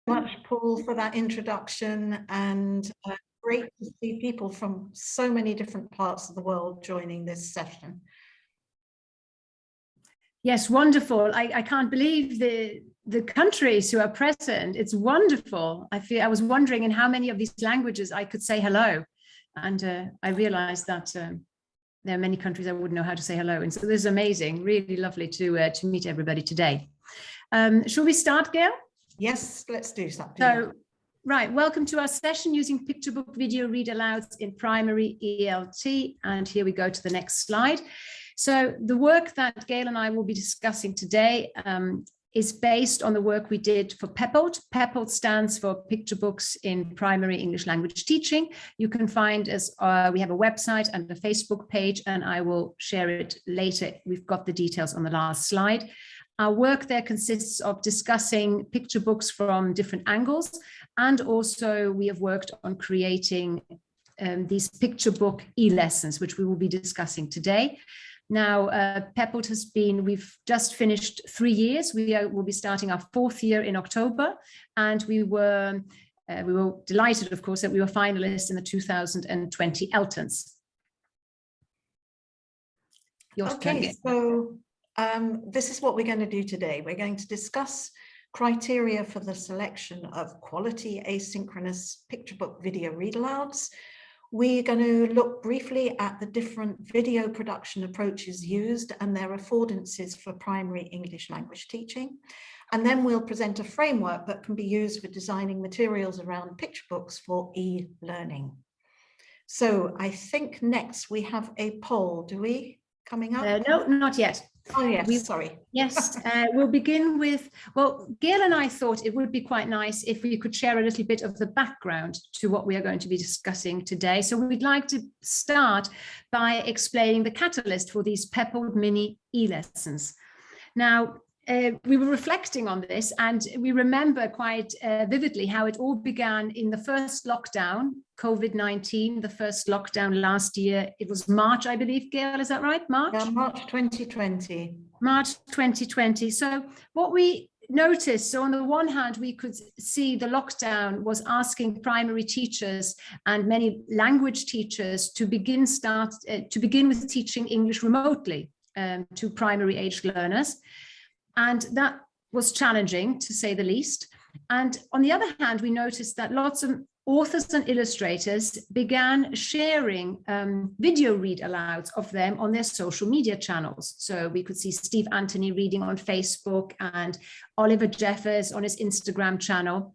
much, Paul, for that introduction, and great to see people from so many different parts of the world joining this session. Yes, wonderful. I can't believe the countries who are present. It's wonderful. I was wondering in how many of these languages I could say hello, and I realized that there are many countries I wouldn't know how to say hello, and so this is amazing. Really lovely to meet everybody today. Shall we start, Gail? Yes, let's do something. So, right, welcome to our session using picturebook video read-alouds in primary ELT, and here we go to the next slide. So the work that Gail and I will be discussing today is based on the work we did for PELT. PELT stands for Picturebooks in Primary English Language Teaching. You can find us, we have a website and a Facebook page, and I will share it later. We've got the details on the last slide. Our work there consists of discussing picture books from different angles, and also we have worked on creating these picture book e-lessons, which we will be discussing today. Now, PELT has been, we've just finished 3 years. We'll be starting our 4th year in October, and we were delighted, of course, that we were finalists in the 2020 ELTons. Okay, so this is what we're going to do today. We're going to discuss criteria for the selection of quality asynchronous picture book video read-alouds. We're going to look briefly at the different video production approaches used and their affordances for primary English language teaching. And then we'll present a framework that can be used for designing materials around picture books for e-learning. So I think next we have a poll, do we, coming up? No, not yet. Oh, yes, sorry. Yes, we'll begin with, well, Gail and I thought it would be quite nice if we could share a little bit of the background to what we are going to be discussing today. So we'd like to start by explaining the catalyst for these PELT mini e-lessons. Now, we were reflecting on this, and we remember quite vividly how it all began in the first lockdown, COVID-19, the first lockdown last year. It was March, I believe, Gail, is that right? March? Yeah, March 2020. March 2020. So what we noticed, so on the one hand, we could see the lockdown was asking primary teachers and many language teachers to begin with teaching English remotely to primary age learners. And that was challenging, to say the least. And on the other hand, we noticed that lots of authors and illustrators began sharing video read-alouds of them on their social media channels. So we could see Steve Anthony reading on Facebook and Oliver Jeffers on his Instagram channel.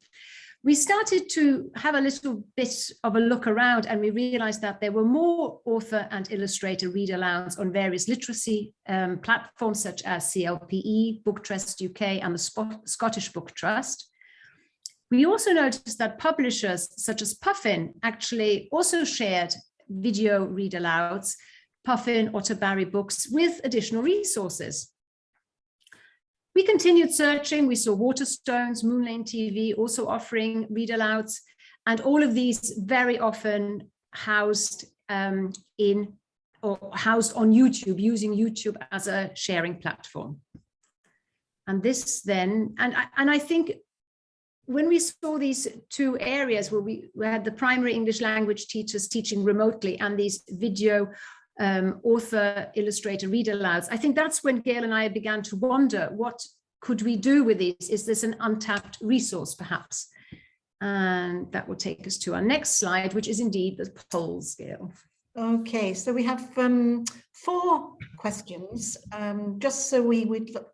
We started to have a little bit of a look around, and we realized that there were more author and illustrator read-alouds on various literacy platforms such as CLPE, Book Trust UK, and the Scottish Book Trust. We also noticed that publishers such as Puffin actually also shared video read-alouds, Puffin, Otterbury Books, with additional resources. We continued searching. We saw Waterstones, Moonlane TV also offering read-alouds, and all of these very often housed on YouTube, using YouTube as a sharing platform. And this then, and I think when we saw these two areas where we had the primary English language teachers teaching remotely and these video author illustrator read-alouds, I think that's when Gail and I began to wonder, what could we do with these? Is this an untapped resource perhaps? And that will take us to our next slide, which is indeed the polls, Gail. Okay, so we have 4 questions, just so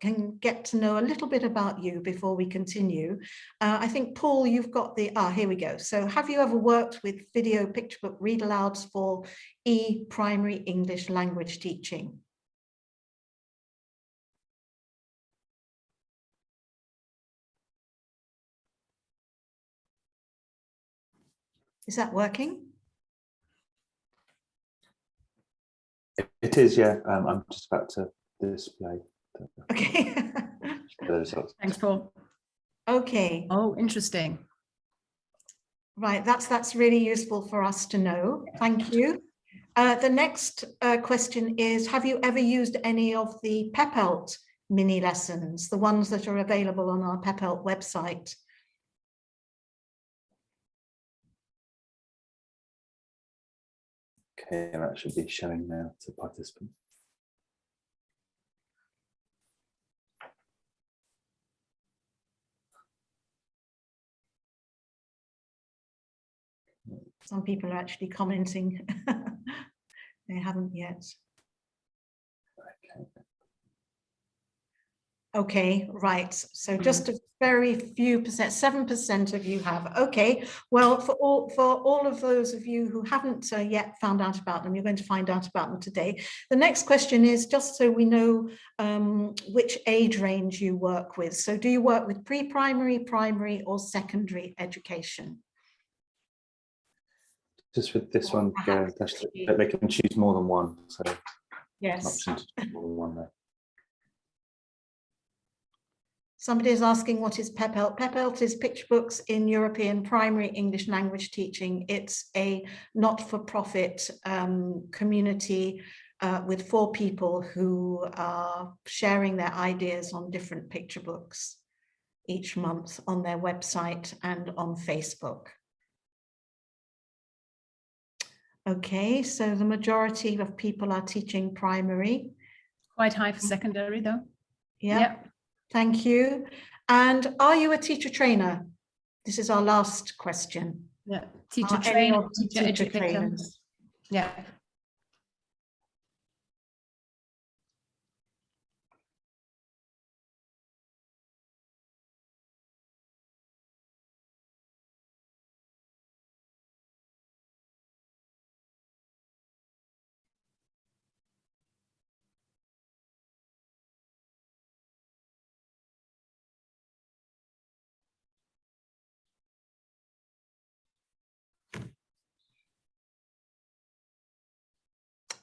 can get to know a little bit about you before we continue. I think, Paul, you've got the, here we go. So have you ever worked with video picture book read-alouds for primary English language teaching? Is that working? It is, yeah. I'm just about to display. Okay. The results. Thanks, Paul. Okay. Oh, interesting. Right, that's really useful for us to know. Thank you. The next question is, have you ever used any of the PELT mini lessons, the ones that are available on our PELT website? Okay, that should be showing now to participants. Some people are actually commenting. They haven't yet. Okay. Okay, right. So just a very few percent, 7% of you have. Okay, well, for all of those of you who haven't yet found out about them, you're going to find out about them today. The next question is just so we know which age range you work with. So do you work with pre-primary, primary, or secondary education? Just with this one, Gail, they can choose more than one. So yes, an option to choose more than one there. Somebody is asking what is PELT. PELT is Picturebooks in European Primary English Language Teaching. It's a not-for-profit community with 4 people who are sharing their ideas on different picture books each month on their website and on Facebook. Okay, so the majority of people are teaching primary. Quite high for secondary though. Yeah. Thank you. And are you a teacher trainer? This is our last question. Yeah, teacher trainer, teacher educator. Trainers? Yeah.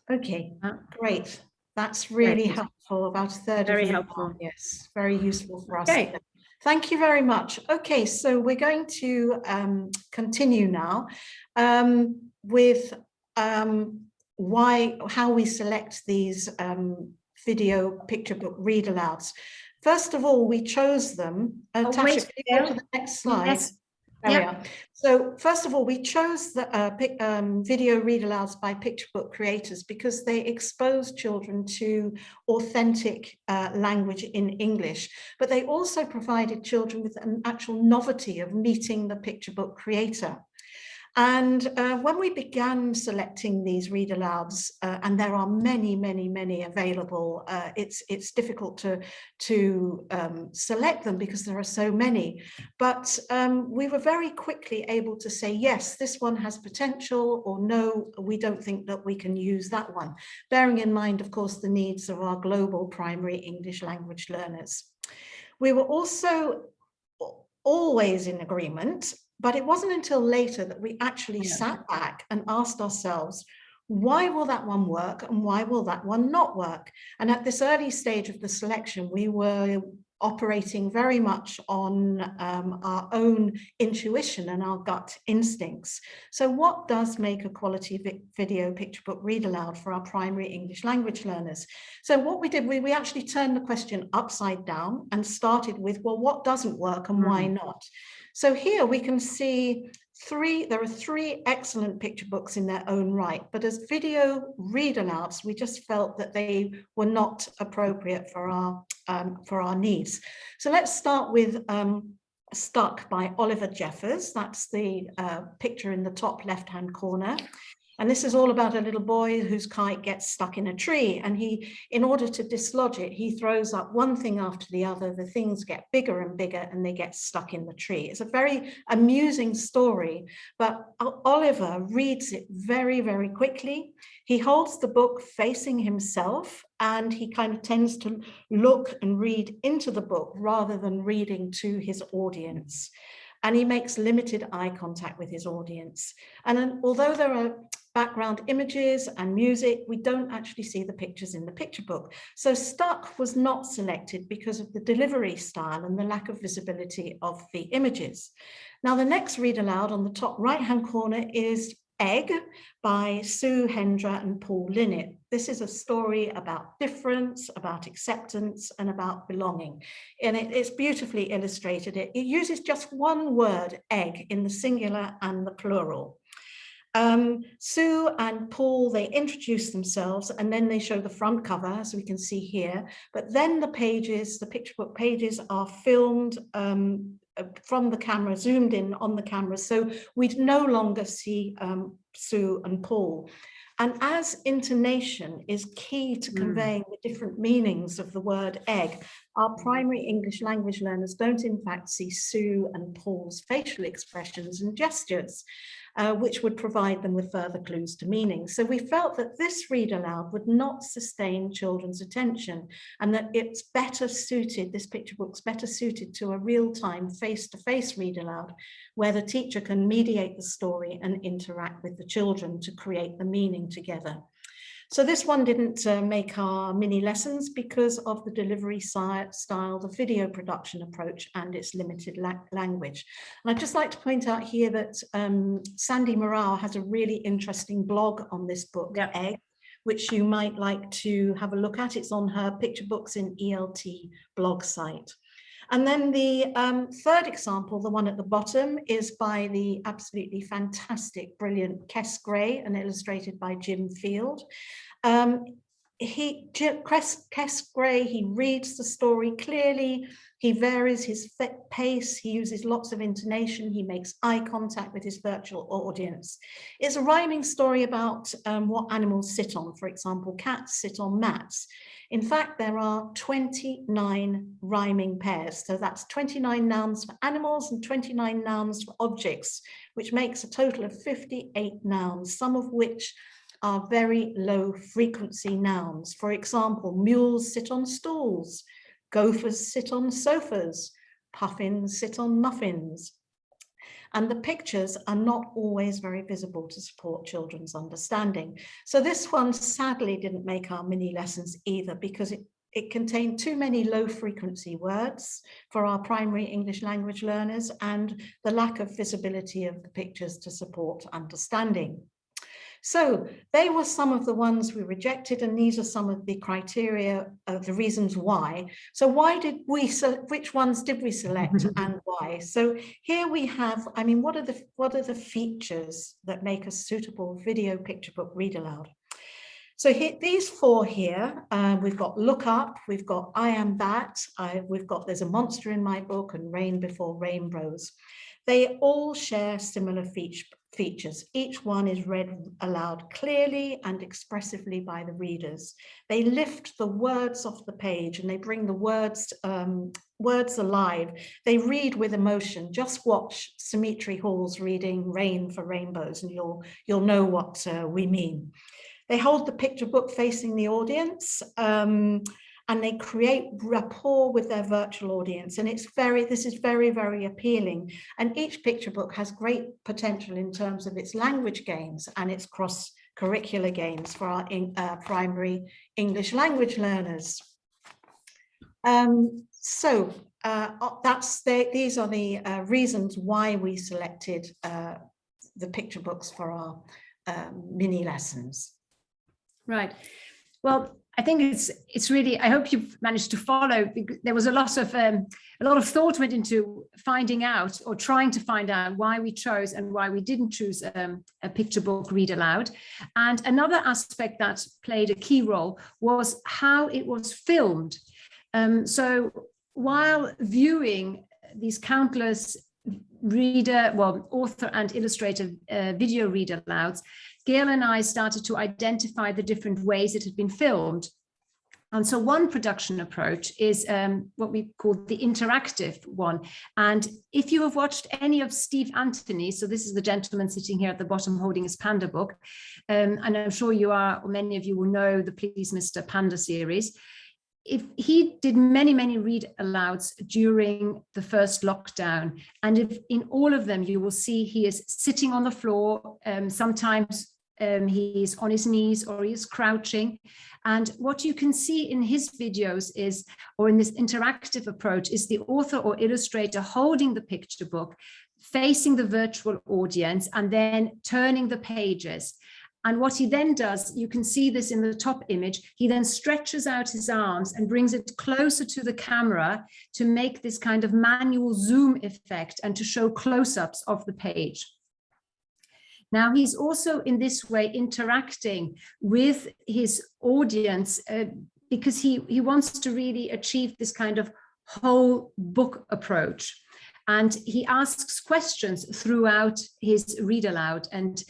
Okay, great. That's really helpful. About a third very of you helpful. are, yes, very useful for us. Okay. Thank you very much. Okay, so we're going to continue now with how we select these video picture book read-alouds. First of all, we chose them. Tatia, wait, can you go to the next slide? Yes. There we are. So first of all, we chose the video read-alouds by picture book creators because they expose children to authentic language in English, but they also provided children with an actual novelty of meeting the picture book creator. And when we began selecting these read-alouds, and there are many, many, many available, it's difficult to select them because there are so many. But we were very quickly able to say, yes, this one has potential, or no, we don't think that we can use that one. Bearing in mind, of course, the needs of our global primary English language learners. We were also always in agreement, but it wasn't until later that we actually sat back and asked ourselves, why will that one work and why will that one not work? And at this early stage of the selection, we were operating very much on our own intuition and our gut instincts. So what does make a quality video picture book read aloud for our primary English language learners? So what we did, we actually turned the question upside down and started with, well, what doesn't work and why not? So here we can see there are 3 excellent picture books in their own right, but as video read-alouds, we just felt that they were not appropriate for our needs. So let's start with Stuck by Oliver Jeffers. That's the picture in the top left-hand corner. And this is all about a little boy whose kite gets stuck in a tree. And in order to dislodge it, he throws up one thing after the other. The things get bigger and bigger and they get stuck in the tree. It's a very amusing story, but Oliver reads it very, very quickly. He holds the book facing himself and he kind of tends to look and read into the book rather than reading to his audience. And he makes limited eye contact with his audience. And although there are background images and music, we don't actually see the pictures in the picture book. So Stuck was not selected because of the delivery style and the lack of visibility of the images. Now, the next read aloud on the top right-hand corner is Egg by Sue Hendra and Paul Linnett. This is a story about difference, about acceptance, and about belonging. And it's beautifully illustrated. It uses just one word, egg, in the singular and the plural. Sue and Paul, they introduce themselves and then they show the front cover, as we can see here. But then the pages, the picture book pages, are filmed from the camera, zoomed in on the camera. So we no longer see Sue and Paul. And as intonation is key to conveying the different meanings of the word egg, our primary English language learners don't in fact see Sue and Paul's facial expressions and gestures, which would provide them with further clues to meaning. So we felt that this read aloud would not sustain children's attention, and that it's better suited, this picture book's better suited to a real-time face-to-face read aloud, where the teacher can mediate the story and interact with the children to create the meaning together. So this one didn't make our mini lessons because of the delivery style, the video production approach, and its limited language. And I'd just like to point out here that Sandy Morale has a really interesting blog on this book, Egg, which you might like to have a look at. It's on her Picture Books in ELT blog site. And then the third example, the one at the bottom, is by the absolutely fantastic, brilliant Kes Gray and illustrated by Jim Field. Kes Gray, he reads the story clearly, he varies his pace, he uses lots of intonation, he makes eye contact with his virtual audience. It's a rhyming story about what animals sit on. For example, cats sit on mats. In fact, there are 29 rhyming pairs. So that's 29 nouns for animals and 29 nouns for objects, which makes a total of 58 nouns, some of which are very low frequency nouns. For example, mules sit on stools, gophers sit on sofas, puffins sit on muffins. And the pictures are not always very visible to support children's understanding. So this one sadly didn't make our mini lessons either, because it contained too many low frequency words for our primary English language learners and the lack of visibility of the pictures to support understanding. So they were some of the ones we rejected, and these are some of the criteria of the reasons why. So which ones did we select and why? So here we have, I mean, what are the features that make a suitable video picture book read aloud? So here, these four here, we've got look up, we've got I am that, there's a monster in my book, and rain before rainbows. They all share similar features. Each one is read aloud clearly and expressively by the readers. They lift the words off the page and they bring the words alive. They read with emotion. Just watch Symmetry Hall's reading Rain for Rainbows and you'll know what we mean. They hold the picture book facing the audience, and they create rapport with their virtual audience. And this is very, very appealing. And each picture book has great potential in terms of its language games and its cross-curricular games for our primary English language learners. These are the reasons why we selected the picture books for our mini lessons. Right. Well, I think it's really, I hope you've managed to follow. There was a lot of thought went into finding out or trying to find out why we chose and why we didn't choose a picture book read aloud. And another aspect that played a key role was how it was filmed. So while viewing these countless author and illustrator video read alouds, Gail and I started to identify the different ways it had been filmed. And so one production approach is what we call the interactive one. And if you have watched any of Steve Anthony, so this is the gentleman sitting here at the bottom holding his Panda book, and I'm sure you are, or many of you will know the Please Mr. Panda series. If he did many read alouds during the first lockdown, and if in all of them you will see he is sitting on the floor, sometimes he's on his knees or he is crouching. And what you can see in his videos is, or in this interactive approach, is the author or illustrator holding the picture book, facing the virtual audience, and then turning the pages. And what he then does, you can see this in the top image, he then stretches out his arms and brings it closer to the camera to make this kind of manual zoom effect and to show close-ups of the page. Now, he's also in this way interacting with his audience because he wants to really achieve this kind of whole book approach. And he asks questions throughout his read aloud and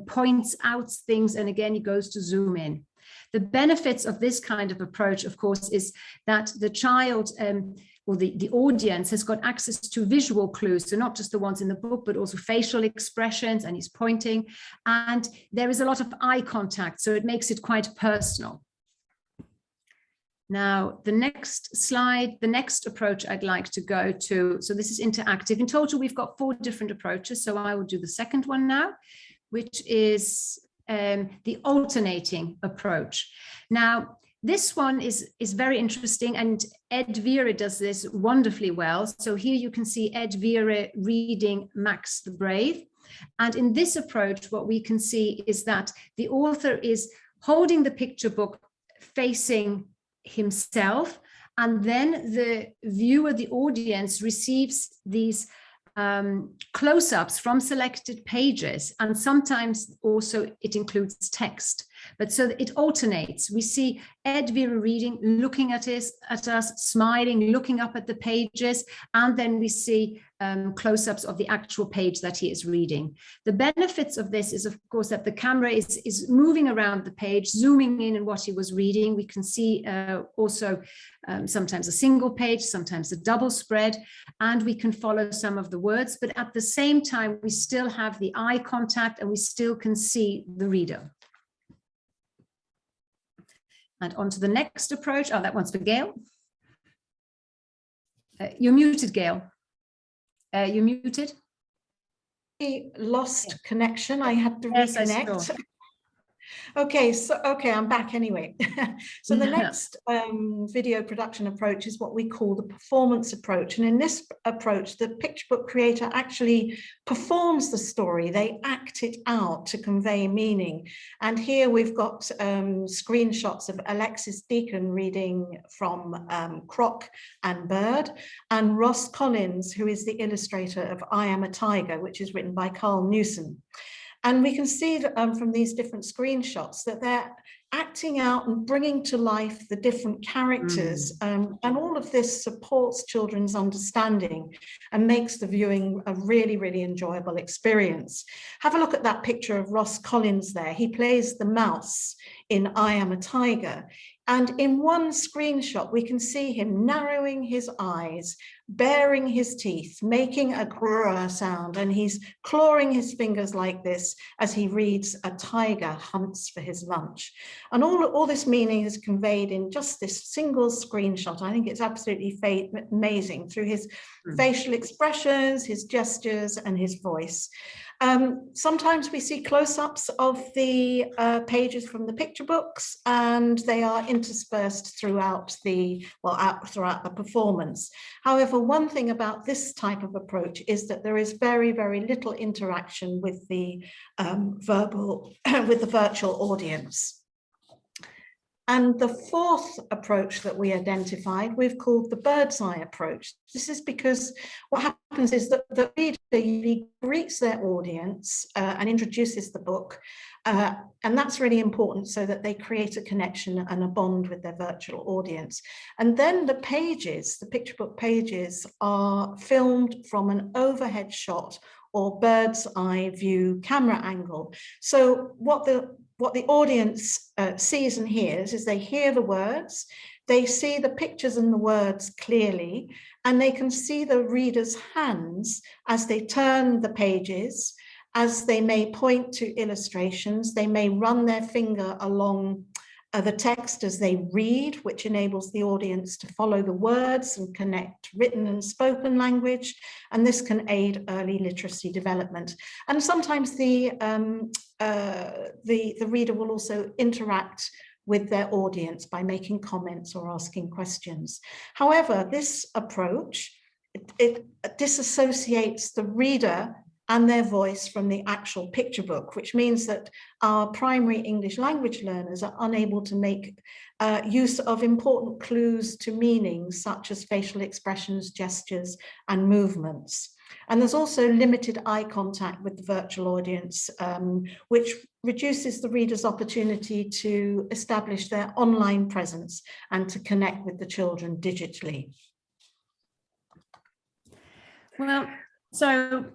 points out things. And again, he goes to zoom in. The benefits of this kind of approach, of course, is that the child or the audience has got access to visual clues, so not just the ones in the book, but also facial expressions, and he's pointing. And there is a lot of eye contact, so it makes it quite personal. Now, the next slide, the next approach I'd like to go to, so this is interactive. In total, we've got 4 different approaches, so I will do the second one now, which is the alternating approach. Now, this one is very interesting, and Ed Vera does this wonderfully well. So here you can see Ed Vera reading Max the Brave. And in this approach, what we can see is that the author is holding the picture book facing himself, and then the viewer, the audience, receives these close-ups from selected pages, and sometimes also it includes text. But so it alternates. We see Ed Vera reading, looking at us, smiling, looking up at the pages, and then we see close-ups of the actual page that he is reading. The benefits of this is, of course, that the camera is moving around the page, zooming in on what he was reading. We can see also sometimes a single page, sometimes a double spread, and we can follow some of the words, but at the same time, we still have the eye contact and we still can see the reader. And on to the next approach. Oh, that one's for Gail. You're muted, Gail. You're muted. He lost connection. I had to Yes, reconnect. Okay, I'm back anyway. So the next video production approach is what we call the performance approach. And in this approach, the picture book creator actually performs the story. They act it out to convey meaning. And here we've got screenshots of Alexis Deacon reading from Croc and Bird, and Ross Collins, who is the illustrator of I Am a Tiger, which is written by Carl Newson. And we can see that, from these different screenshots that they're acting out and bringing to life the different characters. And all of this supports children's understanding and makes the viewing a really, really enjoyable experience. Have a look at that picture of Ross Collins there. He plays the mouse in I Am a Tiger. And in one screenshot, we can see him narrowing his eyes, baring his teeth, making a grrr sound, and he's clawing his fingers like this as he reads A Tiger Hunts for His Lunch. And all this meaning is conveyed in just this single screenshot. I think it's absolutely amazing through his facial expressions, his gestures, and his voice. Sometimes we see close-ups of the pages from the picture books, and they are interspersed throughout the performance. However, one thing about this type of approach is that there is very, very little interaction with the with the virtual audience. And the fourth approach that we identified, we've called the bird's eye approach. This is because what happens is that the reader usually greets their audience and introduces the book. And that's really important so that they create a connection and a bond with their virtual audience. And then the pages, the picture book pages, are filmed from an overhead shot or bird's eye view camera angle. So what the audience sees and hears is they hear the words, they see the pictures and the words clearly, and they can see the reader's hands as they turn the pages, as they may point to illustrations, they may run their finger along the text as they read, which enables the audience to follow the words and connect written and spoken language, and this can aid early literacy development. And sometimes the reader will also interact with their audience by making comments or asking questions. However, this approach, it disassociates the reader and their voice from the actual picture book, which means that our primary English language learners are unable to make use of important clues to meaning, such as facial expressions, gestures, and movements. And there's also limited eye contact with the virtual audience, which reduces the reader's opportunity to establish their online presence and to connect with the children digitally. Well, so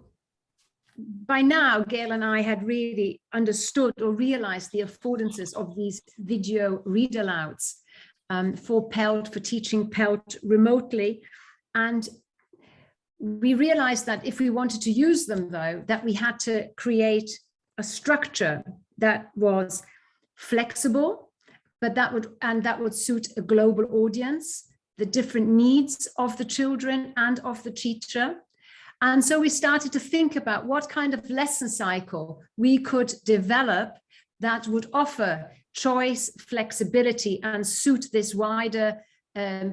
by now, Gail and I had really understood or realized the affordances of these video read-alouds for PELT, for teaching PELT remotely. And we realized that if we wanted to use them, though, that we had to create a structure that was flexible, but that would suit a global audience, the different needs of the children and of the teacher. And so we started to think about what kind of lesson cycle we could develop that would offer choice, flexibility, and suit this wider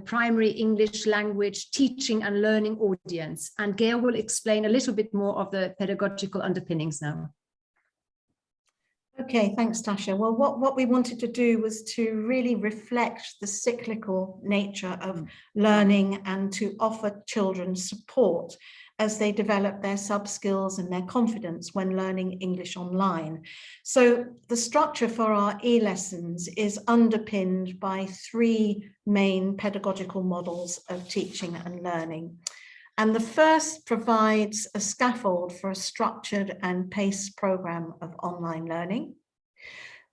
primary English language teaching and learning audience. And Gail will explain a little bit more of the pedagogical underpinnings now. Okay, thanks, Tatia. Well, what we wanted to do was to really reflect the cyclical nature of learning and to offer children support as they develop their sub-skills and their confidence when learning English online. So the structure for our e-lessons is underpinned by 3 main pedagogical models of teaching and learning. And the first provides a scaffold for a structured and paced program of online learning.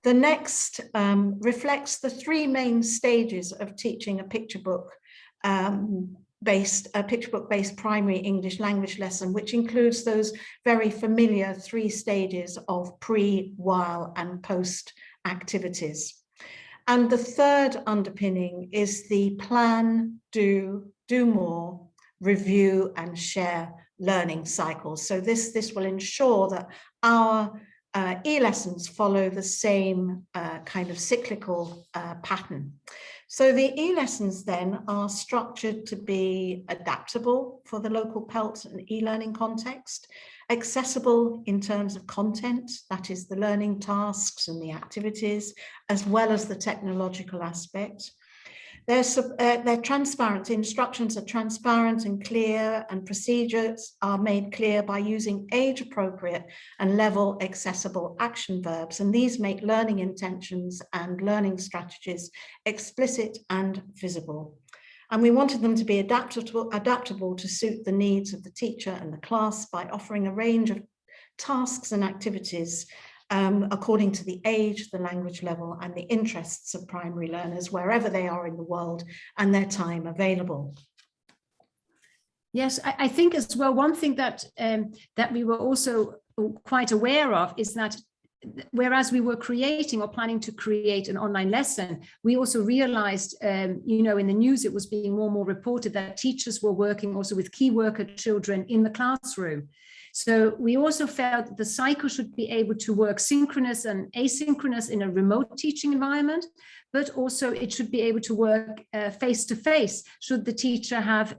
The next reflects the 3 main stages of teaching a picturebook-based primary English language lesson, which includes those very familiar 3 stages of pre, while, and post activities. And the third underpinning is the plan, do more, review, and share learning cycles. So this will ensure that our e-lessons follow the same kind of cyclical pattern. So the e-lessons then are structured to be adaptable for the local PELT and e-learning context, accessible in terms of content, that is the learning tasks and the activities, as well as the technological aspect. They're transparent, instructions are transparent and clear, and procedures are made clear by using age-appropriate and level accessible action verbs. And these make learning intentions and learning strategies explicit and visible. And we wanted them to be adaptable to suit the needs of the teacher and the class by offering a range of tasks and activities according to the age, the language level, and the interests of primary learners, wherever they are in the world, and their time available. Yes, I think as well, one thing that we were also quite aware of is that whereas we were creating or planning to create an online lesson, we also realized, in the news, it was being more and more reported that teachers were working also with key worker children in the classroom. So we also felt that the cycle should be able to work synchronous and asynchronous in a remote teaching environment, but also it should be able to work face-to-face should the teacher have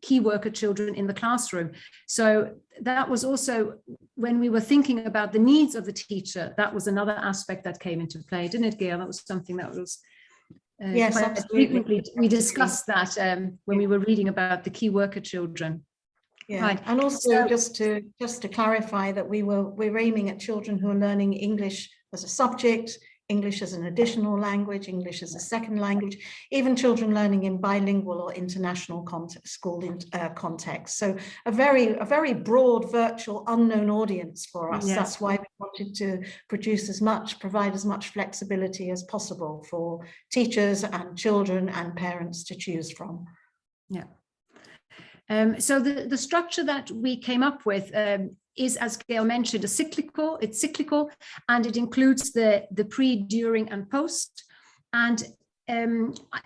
key worker children in the classroom. So that was also, when we were thinking about the needs of the teacher, that was another aspect that came into play, didn't it, Gail? That was something that was yes, quite frequently. We discussed that when we were reading about the key worker children. Yeah, right. And also just to clarify that we're aiming at children who are learning English as a subject, English as an additional language, English as a second language, even children learning in bilingual or international context. So a very broad, virtual, unknown audience for us. Yes. That's why we wanted to provide as much flexibility as possible for teachers and children and parents to choose from. Yeah. So the structure that we came up with is, as Gail mentioned, it's cyclical, and it includes the pre, during, and post. And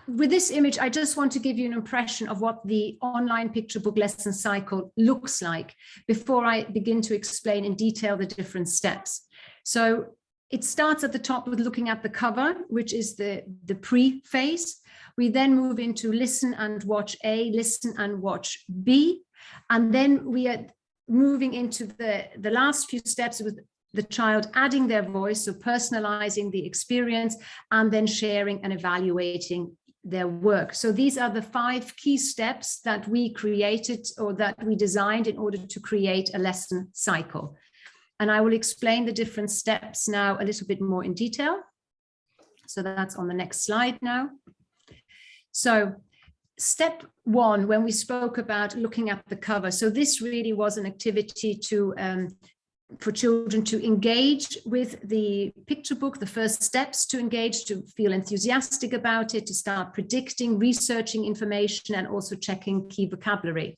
with this image, I just want to give you an impression of what the online picture book lesson cycle looks like before I begin to explain in detail the different steps. So it starts at the top with looking at the cover, which is the pre phase. We then move into listen and watch A, listen and watch B. And then we are moving into the last few steps with the child adding their voice, so personalizing the experience, and then sharing and evaluating their work. So these are the 5 key steps that we created or that we designed in order to create a lesson cycle. And I will explain the different steps now a little bit more in detail. So that's on the next slide now. So step 1, when we spoke about looking at the cover. So this really was an activity to for children to engage with the picture book, the first steps to engage, to feel enthusiastic about it, to start predicting, researching information, and also checking key vocabulary.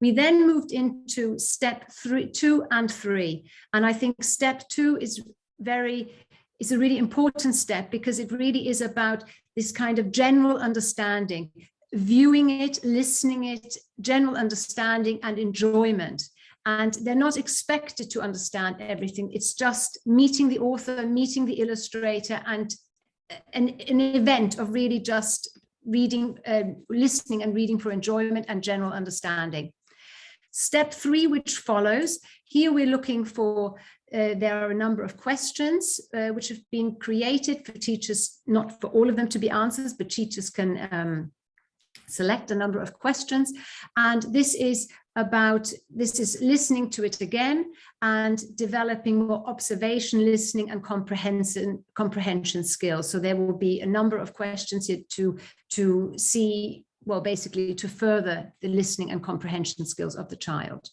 We then moved into step 2 and 3. And I think step 2 is a really important step, because it really is about this kind of general understanding, viewing it, listening it, general understanding and enjoyment. And they're not expected to understand everything. It's just meeting the author, meeting the illustrator, and an event of really just reading, listening and reading for enjoyment and general understanding. Step 3, which follows, here we're looking for, there are a number of questions which have been created for teachers, not for all of them to be answers, but teachers can select a number of questions. And this is listening to it again and developing more observation, listening and comprehension skills. So there will be a number of questions here to see, well, basically to further the listening and comprehension skills of the child.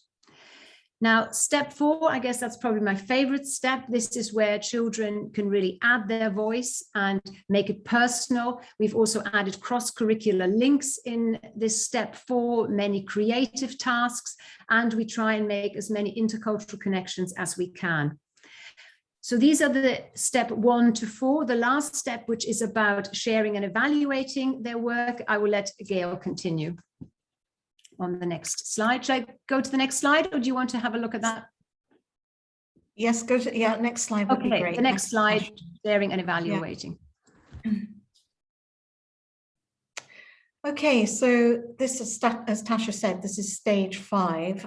Now, step 4, I guess that's probably my favorite step. This is where children can really add their voice and make it personal. We've also added cross-curricular links in this step 4, many creative tasks, and we try and make as many intercultural connections as we can. So these are the step 1 to 4. The last step, which is about sharing and evaluating their work, I will let Gail continue on the next slide. Should I go to the next slide, or do you want to have a look at that? Yes, go to, yeah, next slide would be great. The next slide, sharing and evaluating. Yeah. Okay, so this is, as Tasha said, this is stage 5,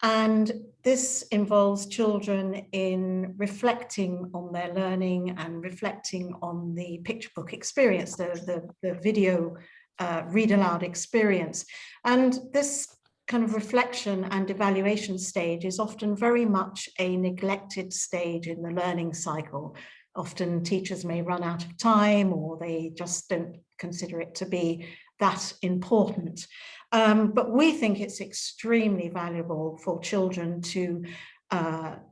and this involves children in reflecting on their learning and reflecting on the picture book experience, the video read aloud experience. And this kind of reflection and evaluation stage is often very much a neglected stage in the learning cycle. Often teachers may run out of time, or they just don't consider it to be that important. But we think it's extremely valuable for children to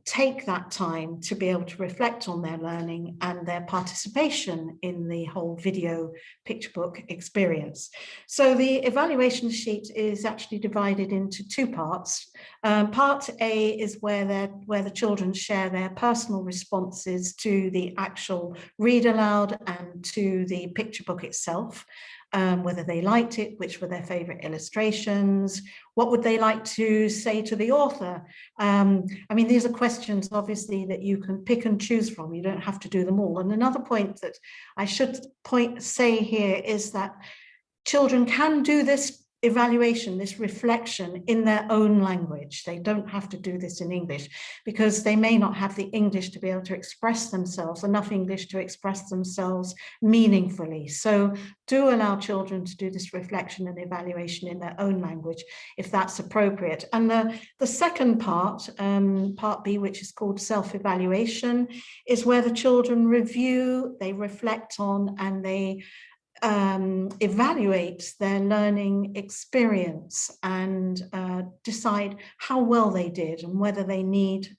take that time to be able to reflect on their learning and their participation in the whole video picture book experience. So the evaluation sheet is actually divided into 2 parts. Part A is where the children share their personal responses to the actual read aloud and to the picture book itself. Whether they liked it, which were their favorite illustrations, what would they like to say to the author? I mean, these are questions obviously that you can pick and choose from. You don't have to do them all. And another point that I should say here is that children can do this evaluation, this reflection in their own language. They don't have to do this in English, because they may not have the English to be able to express themselves, enough English to express themselves meaningfully. So do allow children to do this reflection and evaluation in their own language, if that's appropriate. And the second part, part B, which is called self-evaluation, is where the children review, they reflect on, and they evaluate their learning experience and decide how well they did and whether they need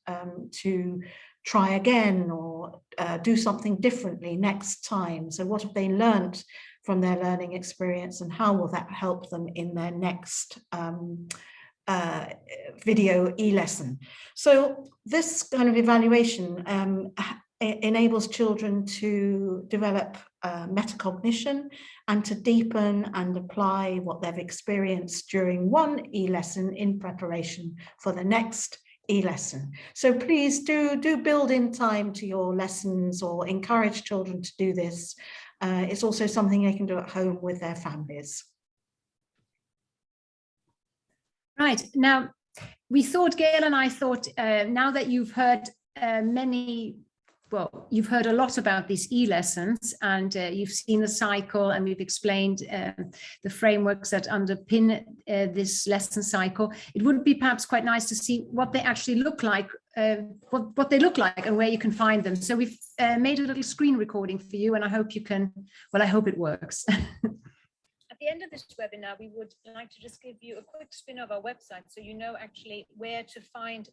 to try again or do something differently next time. So what have they learned from their learning experience, and how will that help them in their next video e-lesson? So this kind of evaluation enables children to develop metacognition and to deepen and apply what they've experienced during one e-lesson in preparation for the next e-lesson. So please do build in time to your lessons, or encourage children to do this. It's also something they can do at home with their families. Right, now we thought, Gail and I thought, now that you've heard well, you've heard a lot about these e-lessons, and you've seen the cycle, and we've explained the frameworks that underpin this lesson cycle. It would be perhaps quite nice to see what they actually look like, what they look like and where you can find them. So we've made a little screen recording for you, and I hope you can, well, I hope it works. At the end of this webinar, we would like to just give you a quick spin of our website, so you know actually where to find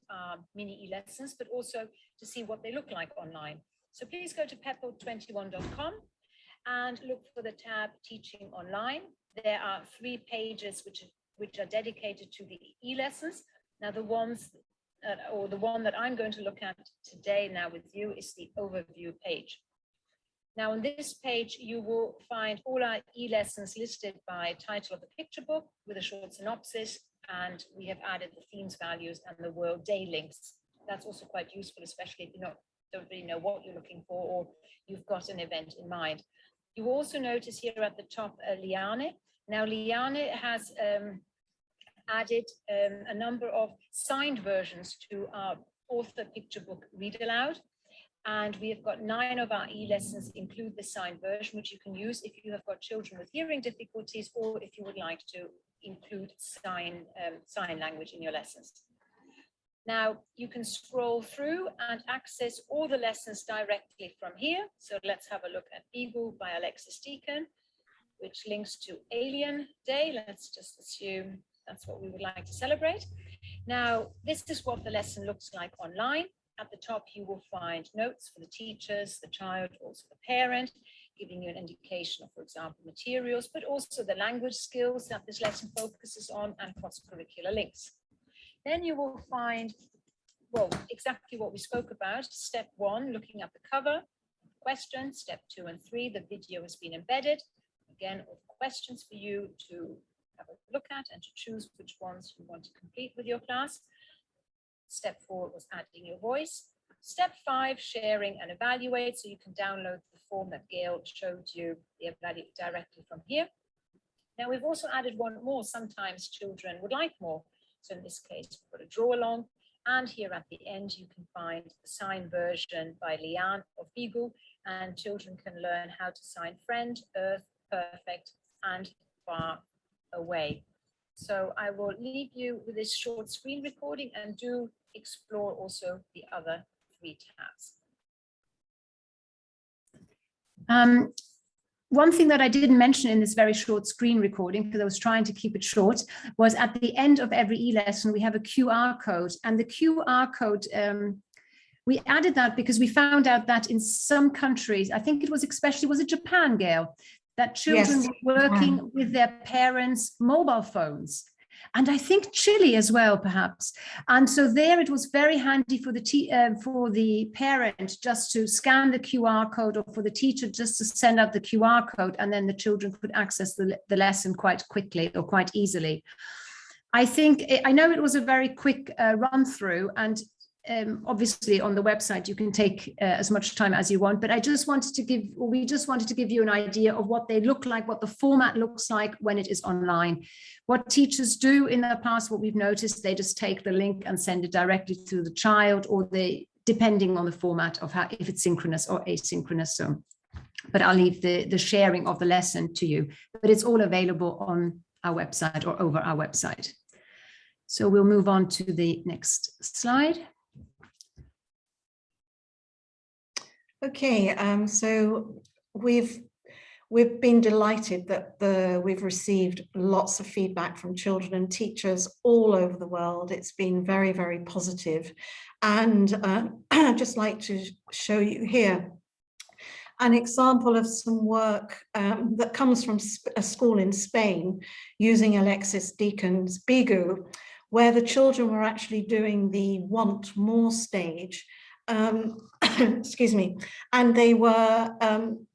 mini e-lessons, but also to see what they look like online. So please go to pepl21.com and look for the tab Teaching Online. There are 3 pages which are dedicated to the e-lessons. Now the ones, or the one that I'm going to look at today now with you is the overview page. Now on this page, you will find all our e-lessons listed by title of the picture book with a short synopsis, and we have added the themes, values, and the World Day links. That's also quite useful, especially if you don't really know what you're looking for, or you've got an event in mind. You will also notice here at the top Liane. Now Liane has added a number of signed versions to our author picture book Read-Aloud. And we have got 9 of our e-lessons include the signed version, which you can use if you have got children with hearing difficulties, or if you would like to include sign language in your lessons. Now you can scroll through and access all the lessons directly from here. So let's have a look at Beagle by Alexis Deacon, which links to Alien Day. Let's just assume that's what we would like to celebrate. Now, this is what the lesson looks like online. At the top, you will find notes for the teachers, the child, also the parent, giving you an indication of, for example, materials, but also the language skills that this lesson focuses on, and cross-curricular links. Then you will find, well, exactly what we spoke about. Step 1, looking at the cover, questions. Step 2 and 3, the video has been embedded. Again, all questions for you to have a look at and to choose which ones you want to complete with your class. Step 4 was adding your voice. Step 5, sharing and evaluate. So you can download the form that Gail showed you, the evaluate directly from here. Now we've also added one more. Sometimes children would like more. So in this case, we've got a draw along. And here at the end, you can find the signed version by Leanne of Beagle, and children can learn how to sign friend, earth, perfect, and far away. So I will leave you with this short screen recording, and do explore also the other 3 tabs. One thing that I didn't mention in this very short screen recording, because I was trying to keep it short, was at the end of every e-lesson, we have a QR code. And the QR code, we added that because we found out that in some countries, I think it was especially, was it Japan, Gail, that children were working with their parents' mobile phones. And I think Chile as well, perhaps. And so there it was very handy for the parent just to scan the QR code, or for the teacher just to send out the QR code, and then the children could access the lesson quite quickly or quite easily. I know it was a very quick run through, and obviously on the website you can take as much time as you want, but we just wanted to give you an idea of what they look like, what the format looks like when it is online. What teachers do in the past, what we've noticed, they just take the link and send it directly to the child, or depending on the format of if it's synchronous or asynchronous. So, but I'll leave the sharing of the lesson to you, but it's all available on our website or over our website. So we'll move on to the next slide. Okay, so we've been delighted that we've received lots of feedback from children and teachers all over the world. It's been very, very positive. And I'd just like to show you here an example of some work that comes from a school in Spain using Alexis Deacon's Beagle, where the children were actually doing the want more stage. Excuse me, and they were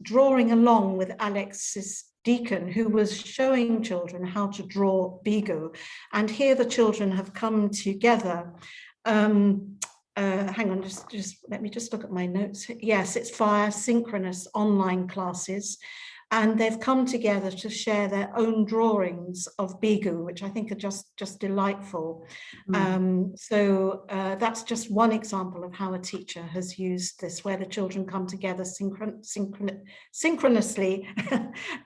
drawing along with Alexis Deacon, who was showing children how to draw Beagle. And here the children have come together. Hang on, just let me just look at my notes. Yes, it's via synchronous online classes. and they've come together to share their own drawings of Bigu, which I think are just delightful. So that's just one example of how a teacher has used this, where the children come together synchronously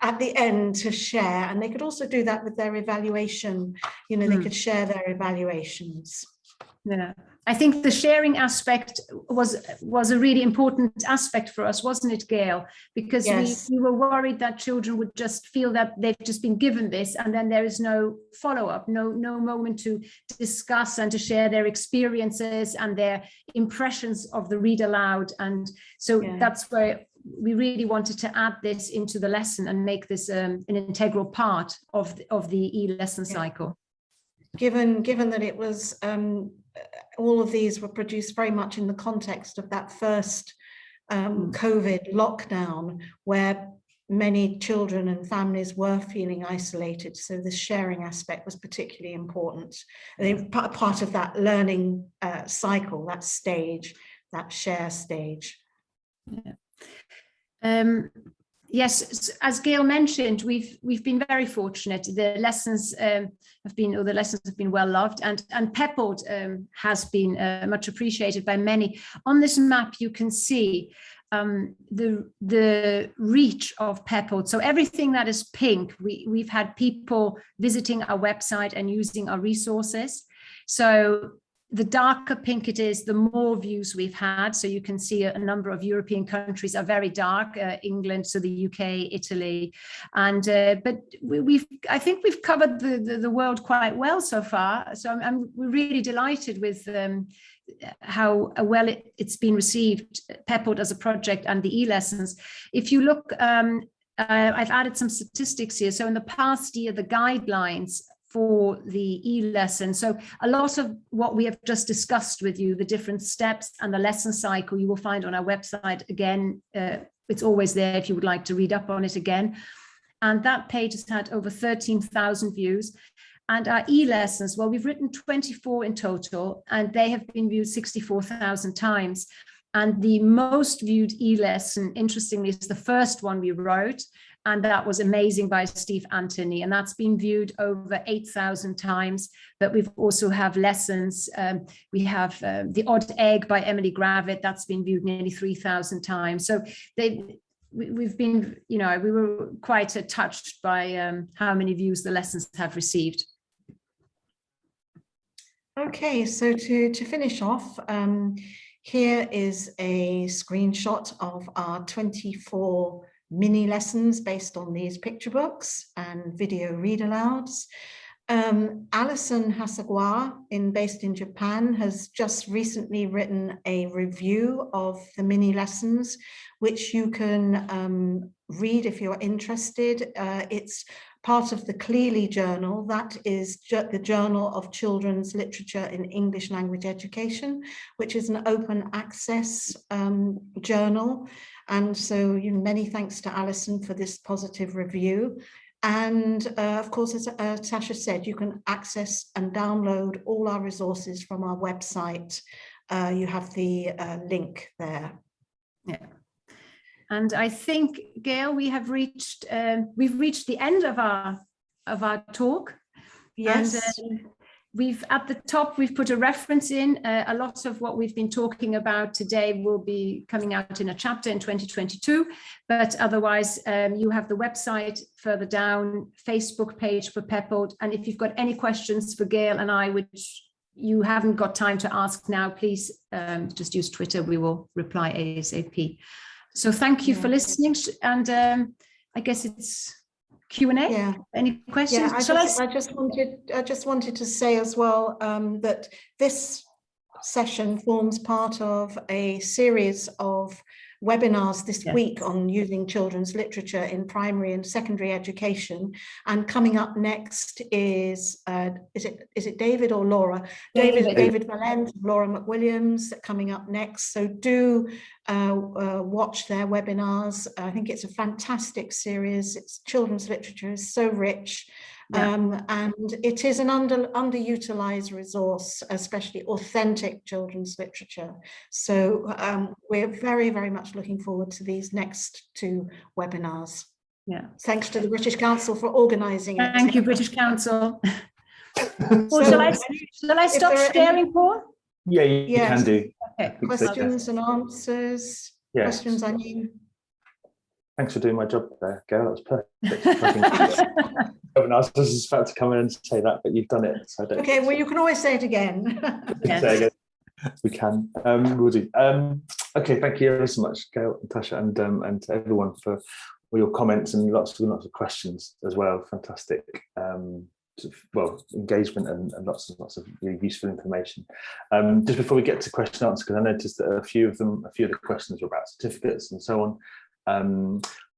at the end to share. And they could also do that with their evaluation. You know, they could share their evaluations. Yeah, I think the sharing aspect was a really important aspect for us, wasn't it, Gail? Because we were worried that children would just feel that they've just been given this and then there is no follow-up, no moment to discuss and to share their experiences and their impressions of the read aloud. And so that's where we really wanted to add this into the lesson and make this an integral part of the e-lesson cycle. Given that it was all of these were produced very much in the context of that first COVID lockdown, where many children and families were feeling isolated. So the sharing aspect was particularly important. And part of that learning cycle, that stage, that share stage. Yeah. Yes, as Gail mentioned, we've been very fortunate. The lessons have been well loved, and PELT has been much appreciated by many. On this map, you can see the reach of PELT. So everything that is pink, we've had people visiting our website and using our resources. So the darker pink it is, the more views we've had. So you can see a number of European countries are very dark, England, so the UK, Italy. And but I think we've covered the world quite well so far. So we're really delighted with how well it's been received, PELT as a project and the e-lessons. If you look, I've added some statistics here. So in the past year, the guidelines for the e-lesson. So a lot of what we have just discussed with you, the different steps and the lesson cycle, you will find on our website. Again, it's always there if you would like to read up on it again. And that page has had over 13,000 views. And our e-lessons, well, we've written 24 in total, and they have been viewed 64,000 times. And the most viewed e-lesson, interestingly, is the first one we wrote, and that was Amazing by Steve Anthony, and that's been viewed over 8,000 times. But we've also have lessons. We have The Odd Egg by Emily Gravitt, that's been viewed nearly 3,000 times. So we've been, you know, we were quite touched by how many views the lessons have received. Okay, so to finish off, here is a screenshot of our 24 mini lessons based on these picture books and video read-alouds. Alison Hasegawa, based in Japan, has just recently written a review of the mini lessons, which you can read if you're interested. It's part of the Clearly Journal, that is the Journal of Children's Literature in English Language Education, which is an open access journal. And so many thanks to Alison for this positive review. And of course, as Tasha said, you can access and download all our resources from our website. You have the link there. Yeah. And I think, Gail, we've reached the end of our talk. Yes. And at the top, we've put a reference in. A lot of what we've been talking about today will be coming out in a chapter in 2022. But otherwise, you have the website further down, Facebook page for PELT. And if you've got any questions for Gail and I, which you haven't got time to ask now, please just use Twitter. We will reply ASAP. So thank you for listening, and I guess it's Q&A. Yeah. Any questions? Yeah, I just wanted to say as well that this session forms part of a series of webinars this week on using children's literature in primary and secondary education. And coming up next is it David or Laura? David Valent, Laura McWilliams coming up next. So do watch their webinars. I think it's a fantastic series. Children's literature is so rich. And it is an underutilized resource, especially authentic children's literature. So we're very, very much looking forward to these next two webinars. Yeah. Thanks to the British Council for organising it. Thank you, British Council. So, shall I stop sharing, Paul? Yeah, you can do. Okay. Questions and answers. Yes. Questions, I mean. Thanks for doing my job there, Gail. That was perfect. I was just about to come in and say that, but you've done it. So I don't Okay, well, you can always say it again. Yes. say again. We can. We'll do. Okay, thank you very so much, Gail and Tasha, and to everyone for all your comments and lots of questions as well. Fantastic. Well, engagement and lots of really useful information. Just before we get to question and answer, because I noticed that a few of the questions were about certificates and so on.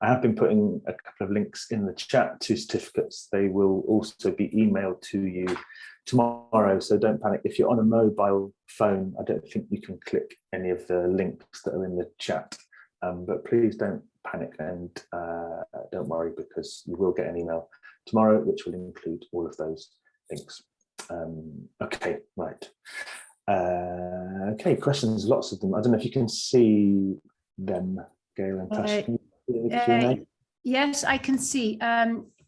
I have been putting a couple of links in the chat to certificates. They will also be emailed to you tomorrow, so don't panic. If you're on a mobile phone, I don't think you can click any of the links that are in the chat, but please don't panic and don't worry, because you will get an email tomorrow which will include all of those links. Okay, right. Okay, questions, lots of them. I don't know if you can see them, Gail and Tasha. Can you see the Q&A? Yes, I can see.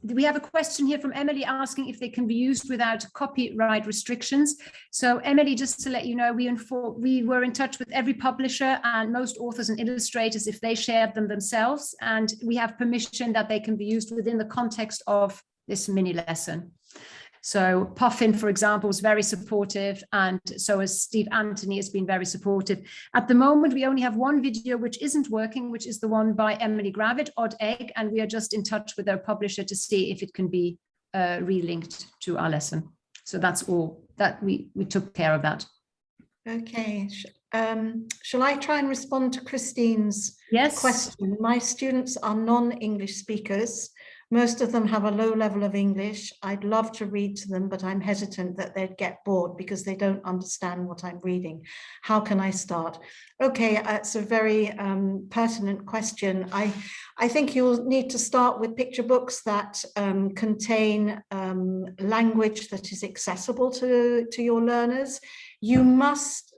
We have a question here from Emily asking if they can be used without copyright restrictions. So Emily, just to let you know, we were in touch with every publisher and most authors and illustrators if they shared them themselves, and we have permission that they can be used within the context of this mini lesson. So Puffin, for example, was very supportive, and so has Steve Anthony has been very supportive. At the moment, we only have one video which isn't working, which is the one by Emily Gravitt, Odd Egg, and we are just in touch with their publisher to see if it can be relinked to our lesson. So that's all that we took care of that. Okay, shall I try and respond to Christine's question? My students are non-English speakers. Most of them have a low level of English. I'd love to read to them, but I'm hesitant that they'd get bored because they don't understand what I'm reading. How can I start? Okay, it's a very pertinent question. I think you'll need to start with picture books that contain language that is accessible to your learners. You must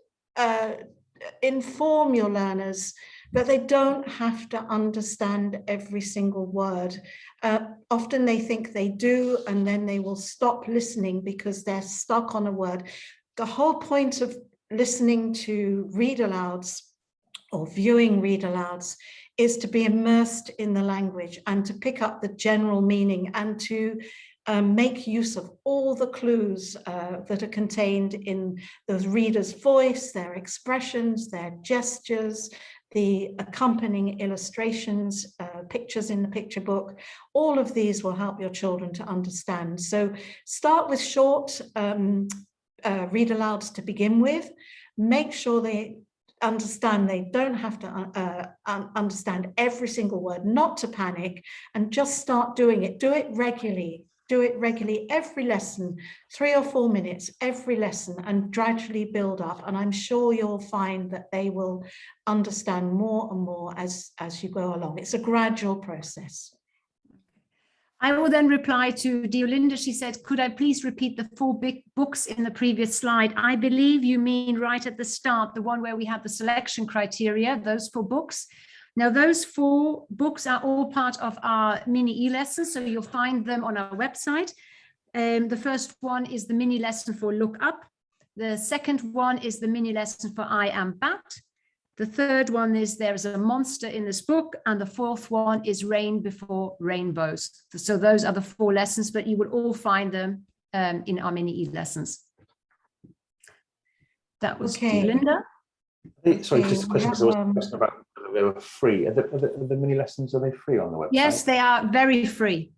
inform your learners that they don't have to understand every single word. Often they think they do, and then they will stop listening because they're stuck on a word. The whole point of listening to read-alouds or viewing read-alouds is to be immersed in the language and to pick up the general meaning and to make use of all the clues that are contained in the reader's voice, their expressions, their gestures, the accompanying illustrations, pictures in the picture book. All of these will help your children to understand. So start with short read-alouds to begin with. Make sure they understand they don't have to understand every single word, not to panic, and just start doing it. Do it regularly. Do it regularly, every lesson, 3 or 4 minutes, every lesson, and gradually build up. And I'm sure you'll find that they will understand more and more as you go along. It's a gradual process. I will then reply to dear Linda. She said, could I please repeat the 4 big books in the previous slide? I believe you mean right at the start, the one where we had the selection criteria, those 4 books. Now, those 4 books are all part of our mini e-lessons, so you'll find them on our website. The first one is the mini lesson for Look Up. The second one is the mini lesson for I Am Bat. The third one is There's a Monster in This Book. And the fourth one is Rain Before Rainbows. So those are the 4 lessons, but you will all find them in our mini e-lessons. That was Linda. Sorry, just a question, because there was a question about whether they were free. Are the mini lessons, are they free on the website? Yes, they are very free.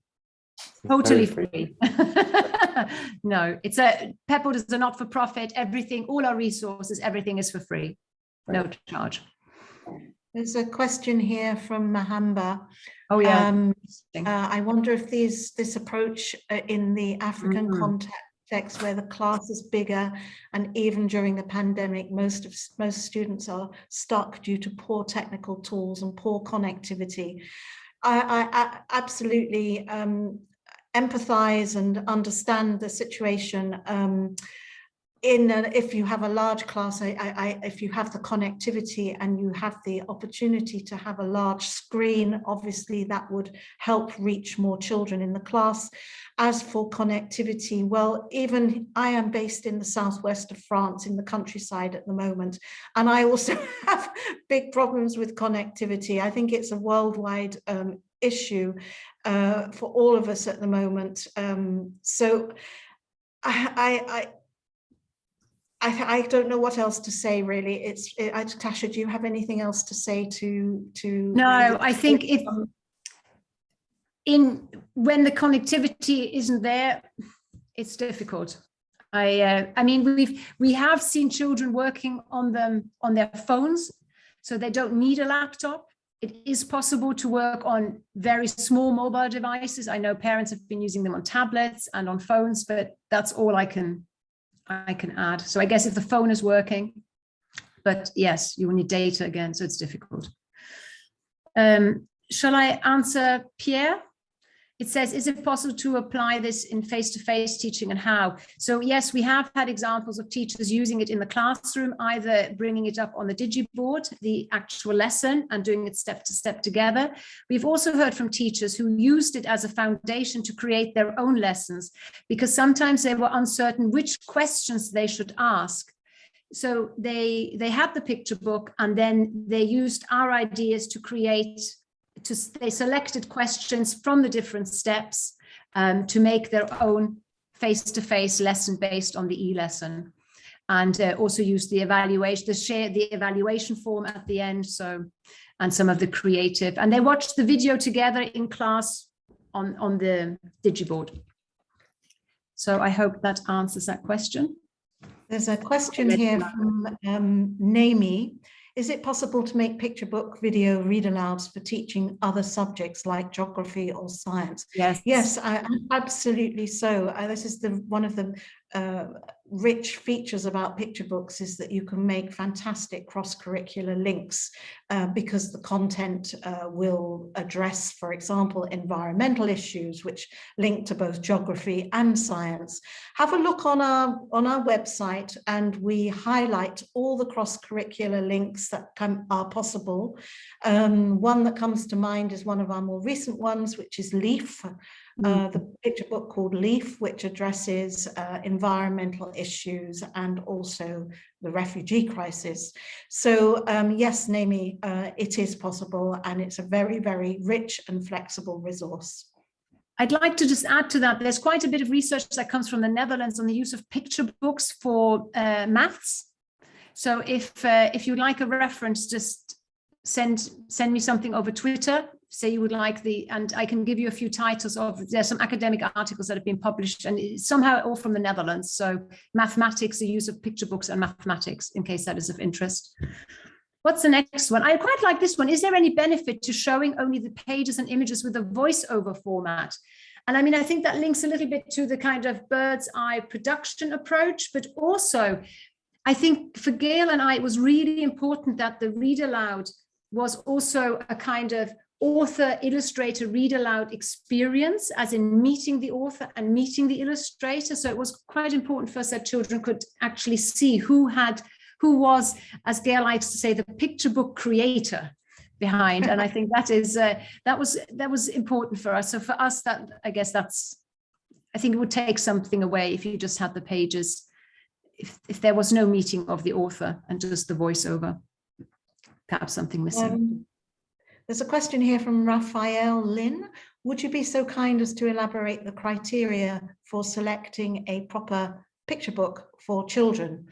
Totally free. No, it's PEPLT is a not-for-profit. Everything, all our resources, everything is for free. No charge. There's a question here from Mahamba. Oh yeah. I wonder if this approach in the African context where the class is bigger, and even during the pandemic, most students are stuck due to poor technical tools and poor connectivity. I absolutely empathize and understand the situation. if you have a large class, if you have the connectivity and you have the opportunity to have a large screen, obviously that would help reach more children in the class. As for connectivity, well, even I am based in the southwest of France, in the countryside at the moment, and I also have big problems with connectivity. I think it's a worldwide issue for all of us at the moment. So I don't know what else to say, really. Tatia, do you have anything else to say to? No, I think when the connectivity isn't there, it's difficult. I mean, we have seen children working on them on their phones, so they don't need a laptop. It is possible to work on very small mobile devices. I know parents have been using them on tablets and on phones, but that's all I can add. So I guess if the phone is working, but yes, you will need data again, so it's difficult. Shall I answer Pierre? It says, is it possible to apply this in face-to-face teaching and how? So yes, we have had examples of teachers using it in the classroom, either bringing it up on the digiboard, the actual lesson, and doing it step to step together. We've also heard from teachers who used it as a foundation to create their own lessons, because sometimes they were uncertain which questions they should ask. So they had the picture book, and then they used our ideas to create. They selected questions from the different steps to make their own face-to-face lesson based on the e-lesson, and also used the evaluation, the evaluation form at the end. So, and some of the creative, and they watched the video together in class on the digiboard. So I hope that answers that question. There's a question here from Naomi. Is it possible to make picture book video read-alouds for teaching other subjects like geography or science? Yes. Yes, absolutely so. This is one of the rich features about picture books, is that you can make fantastic cross-curricular links because the content will address, for example, environmental issues, which link to both geography and science. Have a look on our website, and we highlight all the cross-curricular links that are possible. One that comes to mind is one of our more recent ones, which is LEAF. The picture book called LEAF, which addresses environmental issues and also the refugee crisis. So yes, Naomi, it is possible, and it's a very, very rich and flexible resource. I'd like to just add to that, there's quite a bit of research that comes from the Netherlands on the use of picture books for maths. So if you'd like a reference, just send me something over Twitter. Say you would like and I can give you a few titles there's some academic articles that have been published, and it's somehow all from the Netherlands. So mathematics, the use of picture books and mathematics, in case that is of interest. What's the next one? I quite like this one. Is there any benefit to showing only the pages and images with a voiceover format? And I mean, I think that links a little bit to the kind of bird's eye production approach, but also I think for Gail and I, it was really important that the read aloud was also a kind of author illustrator read aloud experience, as in meeting the author and meeting the illustrator. So it was quite important for us that children could actually see who was, as Gail likes to say, the picture book creator behind. And I think that was important for us. So for us, that I think it would take something away if you just had the pages, if there was no meeting of the author and just the voiceover, perhaps something missing. There's a question here from Raphael Lynn. Would you be so kind as to elaborate the criteria for selecting a proper picture book for children?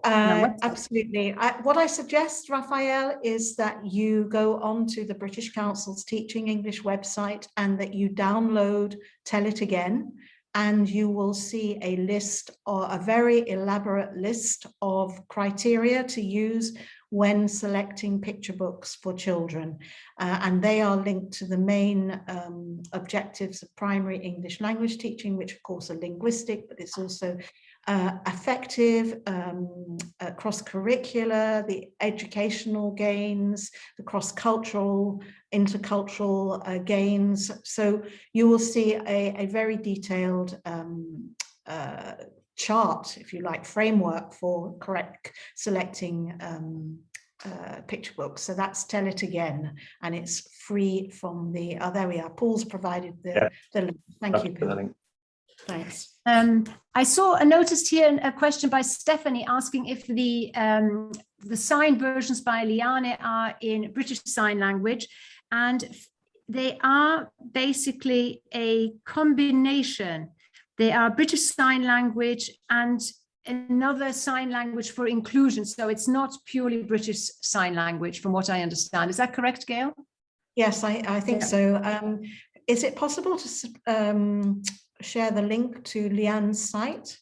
Absolutely. What I suggest, Raphael, is that you go on to the British Council's Teaching English website and that you download Tell It Again, and you will see a list, or a very elaborate list of criteria to use when selecting picture books for children. And they are linked to the main objectives of primary English language teaching, which of course are linguistic, but it's also affective, cross-curricular, the educational gains, the cross-cultural, intercultural gains. So you will see a very detailed chart, if you like, framework for correct selecting picture books. So that's Tell It Again, and it's free from the, oh, there we are. Paul's provided the link. Thank you, Paul. Thanks. I noticed here a question by Stephanie asking if the signed versions by Liane are in British Sign Language, and they are basically a combination. They are British Sign Language and another sign language for inclusion. So it's not purely British Sign Language, from what I understand. Is that correct, Gail? Yes, I think so. Is it possible to share the link to Leanne's site?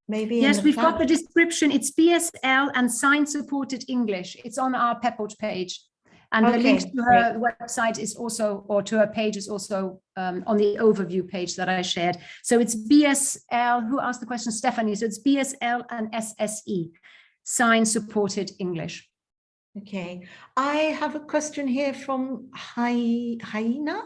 Maybe. Yes, we've got the description. It's BSL and sign supported English. It's on our PELT page. And the link to her website is also, or to her page is also on the overview page that I shared. So it's BSL, who asked the question? Stephanie. So it's BSL and SSE, sign supported English. Okay, I have a question here from Haina.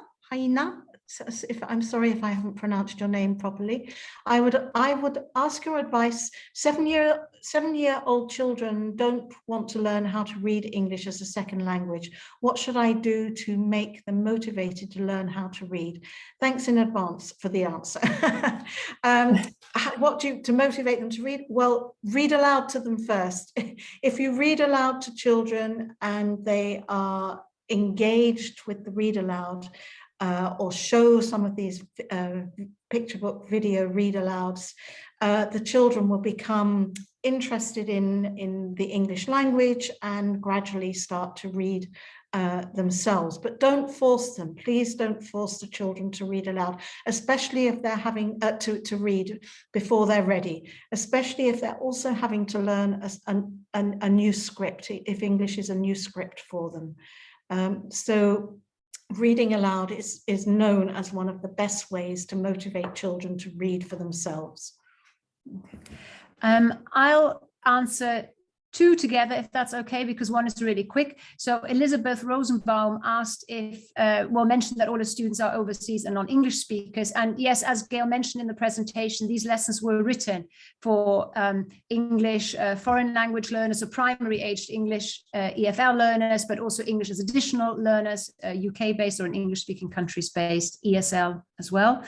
If I'm sorry if I haven't pronounced your name properly. I would ask your advice. 7-year-old children don't want to learn how to read English as a second language. What should I do to make them motivated to learn how to read? Thanks in advance for the answer. To motivate them to read? Well, read aloud to them first. If you read aloud to children and they are engaged with the read aloud, or show some of these picture book video read alouds, the children will become interested in the English language and gradually start to read themselves. But don't force them. Please don't force the children to read aloud, especially if they're having to read before they're ready, especially if they're also having to learn a new script, if English is a new script for them. So reading aloud is known as one of the best ways to motivate children to read for themselves. I'll answer two together, if that's okay, because one is really quick. So Elizabeth Rosenbaum asked if, mentioned that all the students are overseas and non-English speakers. And yes, as Gail mentioned in the presentation, these lessons were written for English foreign language learners, or primary aged English EFL learners, but also English as additional learners, UK-based or in English-speaking countries-based ESL as well.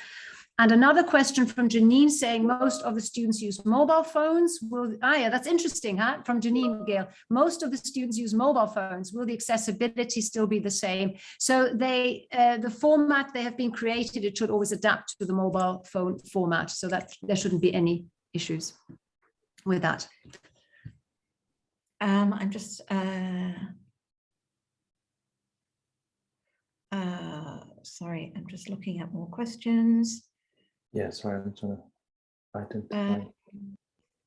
And another question from Janine saying most of the students use mobile phones. That's interesting, huh? From Janine, Gail. Most of the students use mobile phones. Will the accessibility still be the same? So the format they have been created, it should always adapt to the mobile phone format, so that there shouldn't be any issues with that. I'm just sorry, I'm just looking at more questions. Yeah, sorry, I'm trying to identify.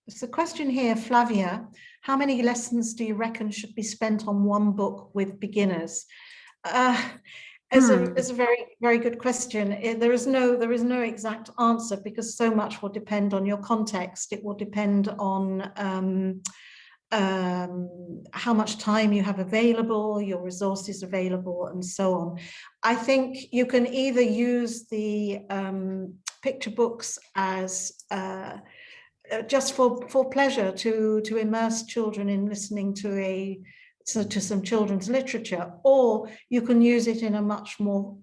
There's a question here, Flavia. How many lessons do you reckon should be spent on one book with beginners? It's a very, very good question. There is no exact answer, because so much will depend on your context. It will depend on how much time you have available, your resources available, and so on. I think you can either use the picture books as just for pleasure, to immerse children in listening to some children's literature, or you can use it in a much more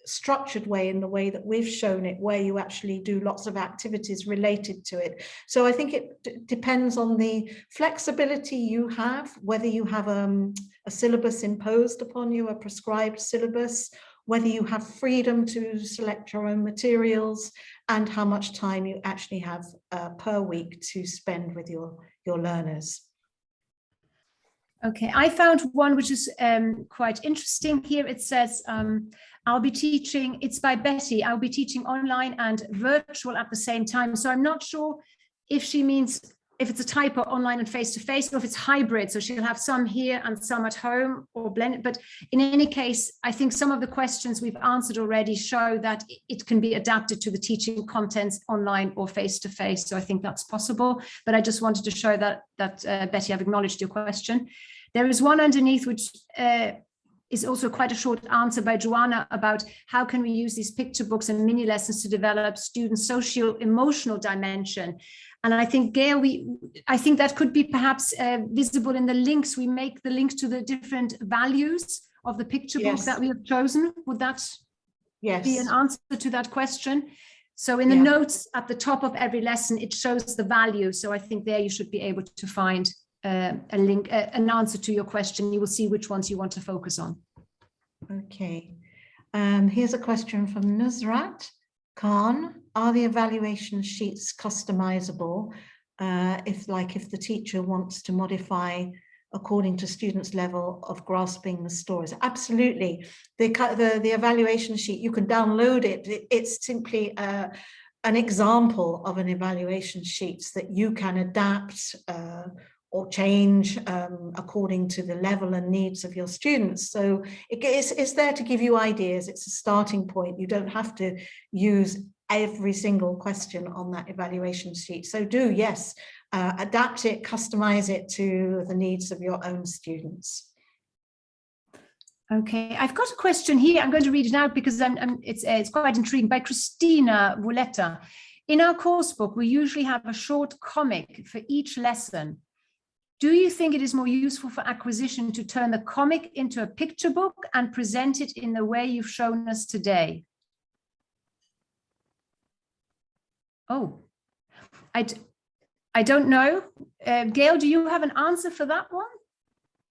structured way, in the way that we've shown it, where you actually do lots of activities related to it. So I think it depends on the flexibility you have, whether you have a syllabus imposed upon you, a prescribed syllabus, whether you have freedom to select your own materials, and how much time you actually have per week to spend with your learners. Okay, I found one which is quite interesting here. It says, I'll be teaching, it's by Betty, I'll be teaching online and virtual at the same time. So I'm not sure if she means if it's a typo, online and face-to-face, or if it's hybrid, so she'll have some here and some at home, or blended. But in any case, I think some of the questions we've answered already show that it can be adapted to the teaching contents online or face-to-face. So I think that's possible. But I just wanted to show that Betty, I've acknowledged your question. There is one underneath which is also quite a short answer by Joanna about how can we use these picture books and mini lessons to develop students' socio-emotional dimension. And I think, Gail, I think that could be perhaps visible in the links. We make the links to the different values of the picture book that we have chosen. Would that be an answer to that question? So in the notes at the top of every lesson, it shows the value. So I think there you should be able to find a link, an answer to your question. You will see which ones you want to focus on. Okay. Here's a question from Nusrat Khan. Are the evaluation sheets customizable if the teacher wants to modify according to students' level of grasping the stories? Absolutely. The evaluation sheet, you can download it. It's simply an example of an evaluation sheet that you can adapt or change according to the level and needs of your students. So it's there to give you ideas. It's a starting point. You don't have to use every single question on that evaluation sheet. So adapt it, customize it to the needs of your own students. Okay, I've got a question here. I'm going to read it out because it's quite intriguing, by Christina Vuletta. In our course book, we usually have a short comic for each lesson. Do you think it is more useful for acquisition to turn the comic into a picture book and present it in the way you've shown us today? Oh, I don't know. Gail, do you have an answer for that one?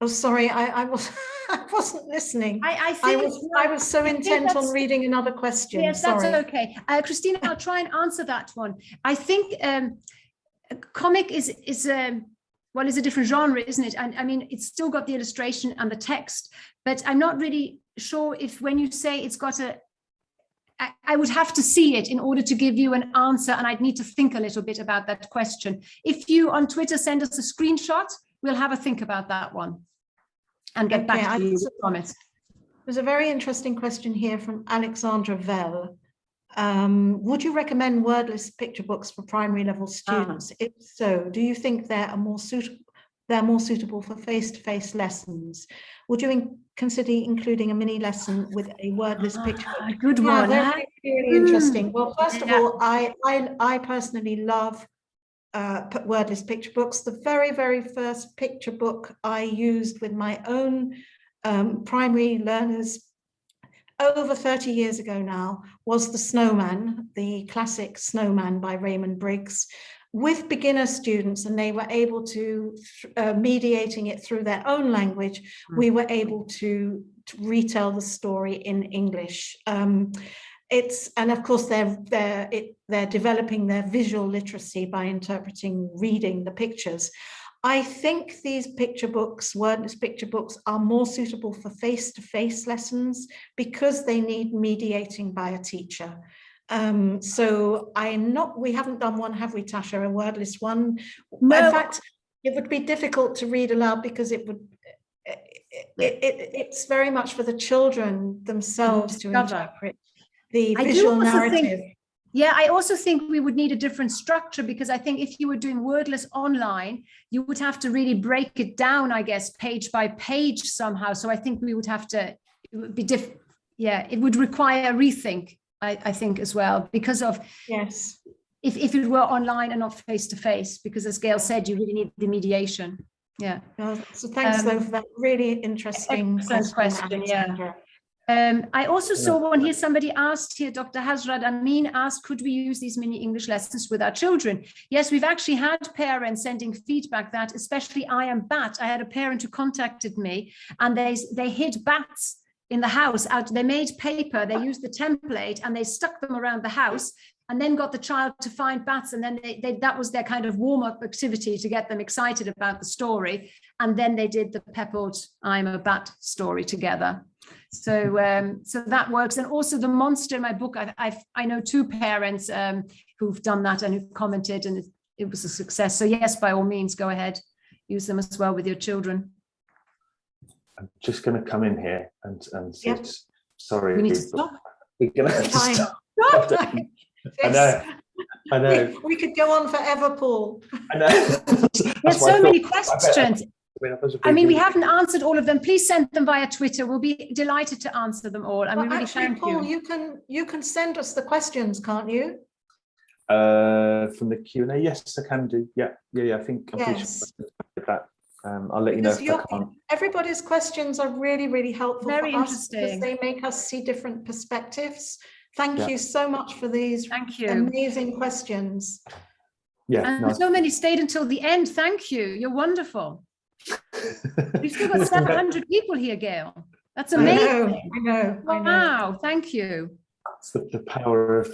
Oh, sorry, I wasn't listening. I was so intent on reading another question. Yes, sorry. That's okay. Christina, I'll try and answer that one. I think comic is a different genre, isn't it? And I mean, it's still got the illustration and the text, but I'm not really sure if when you say it's got I would have to see it in order to give you an answer, and I'd need to think a little bit about that question. If you on Twitter send us a screenshot, we'll have a think about that one and get back to you, I promise. There's a very interesting question here from Alexandra Vell. Would you recommend wordless picture books for primary level students? If so, do you think they're more suitable for face-to-face lessons? Would you consider including a mini lesson with a wordless picture book? Good one. They're really interesting. Well, first of all, I personally love wordless picture books. The very, very first picture book I used with my own primary learners over 30 years ago now was The Snowman, the classic Snowman by Raymond Briggs, with beginner students, and they were able to, mediating it through their own language, we were able to retell the story in English. And of course they're developing their visual literacy by reading the pictures. I think these picture books, wordless picture books, are more suitable for face-to-face lessons because they need mediating by a teacher. So we haven't done one, have we, Tasha, a wordless one? No. In fact, it would be difficult to read aloud because it's very much for the children themselves to interpret the visual narrative. I also think we would need a different structure, because I think if you were doing wordless online, you would have to really break it down, I guess, page by page somehow. So I think we would have to, it would be different. Yeah, it would require a rethink, I think, as well, because of if it were online and not face to face, because as Gail said, you really need the mediation. Yeah. So thanks though for that really interesting question. Yeah. I also saw one here, somebody asked here, Dr. Hazrat Amin asked, could we use these mini English lessons with our children? Yes, we've actually had parents sending feedback that, especially I Am Bat. I had a parent who contacted me, and they hid bats in the house. They made paper, they used the template, and they stuck them around the house, and then got the child to find bats, and then that was their kind of warm-up activity to get them excited about the story. And then they did the peppered I'm a Bat story together. So so that works. And also the monster in my book, I know 2 parents who've done that and who've commented, and it was a success. So yes, by all means, go ahead, use them as well with your children. I'm just going to come in here and say, sorry. We need to stop. We're going to have to stop. I know. We could go on forever, Paul. I know. There's so many questions. I mean, we haven't answered all of them. Please send them via Twitter. We'll be delighted to answer them all. And Well, we really actually, thank Paul, you. you can send us the questions, can't you? From the Q&A, yes, I can do. Yeah. I think I'm pretty Yes. sure that. I'll let you know Because if I can't. everybody's questions are really, really helpful Very for us because interesting. they make us see different perspectives. Thank Yeah. you so much for these Thank you. amazing questions. Yeah, And no. so many stayed until the end. Thank you. You're wonderful. We've still got 700 people here, Gail. That's amazing. I know. Wow, thank you. It's the power of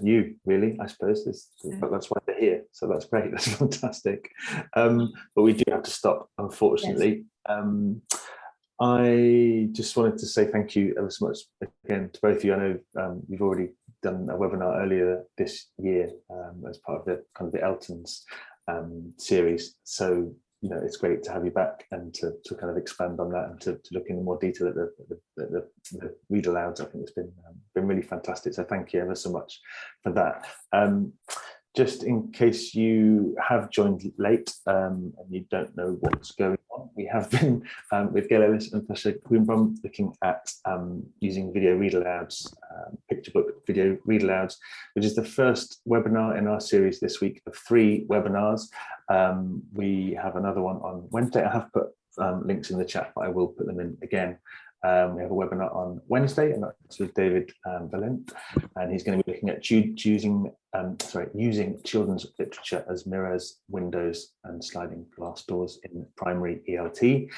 you really, I suppose. But that's why they're here. So that's great. That's fantastic. But we do have to stop, unfortunately. Yes. I just wanted to say thank you ever so much again to both of you. I know you've already done a webinar earlier this year as part of the kind of the Elton's series. So it's great to have you back and to kind of expand on that and to look in more detail at the Read-Alouds. I think it's been really fantastic. So thank you ever so much for that. Just in case you have joined late and you don't know what's going on, we have been with Gail, Ellis and Tatia Gruenbaum looking at using video Read-Alouds, picturebook video Read-Alouds, which is the first webinar in our series this week of 3 webinars. We have another one on Wednesday. I have put links in the chat, but I will put them in again. We have a webinar on Wednesday, and that's with David Linnett, and he's going to be looking at using children's literature as mirrors, windows, and sliding glass doors in primary ELT.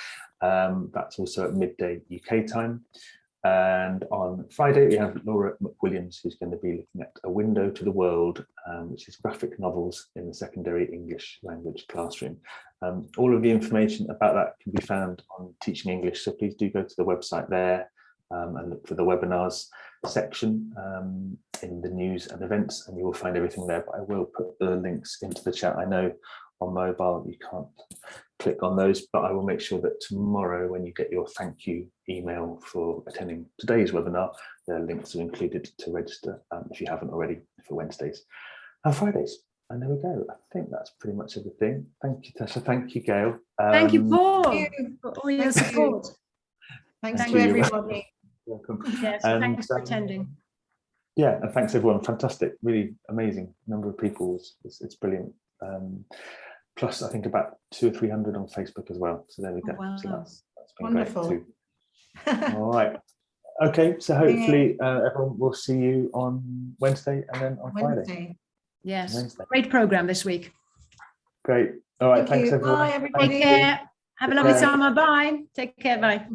That's also at midday UK time. And on Friday, we have Laura McWilliams, who's going to be looking at A Window to the World, which is graphic novels in the secondary English language classroom. All of the information about that can be found on Teaching English, so please do go to the website there and look for the webinars section in the news and events, and you will find everything there, but I will put the links into the chat. I know on mobile you can't click on those, but I will make sure that tomorrow when you get your thank you email for attending today's webinar, the links are included to register if you haven't already for Wednesdays and Fridays. And there we go. I think that's pretty much everything. Thank you, Tatia. Thank you, Gail. Thank you, Paul, Thank you. for all your support. Thanks to everybody. Welcome. Yes, And, thanks for attending. Yeah, and thanks everyone. Fantastic, really amazing number of people. It's brilliant. Plus, I think about 200 or 300 on Facebook as well. So there we go. Oh, wow. So that's been Wonderful. great too. All right. Okay, so hopefully everyone will see you on Wednesday and then on Friday. Yes, Wednesday. Great program this week. Great. All right, thanks everyone. Bye, everybody. Take care. Have a lovely summer. Bye. Take care. Bye.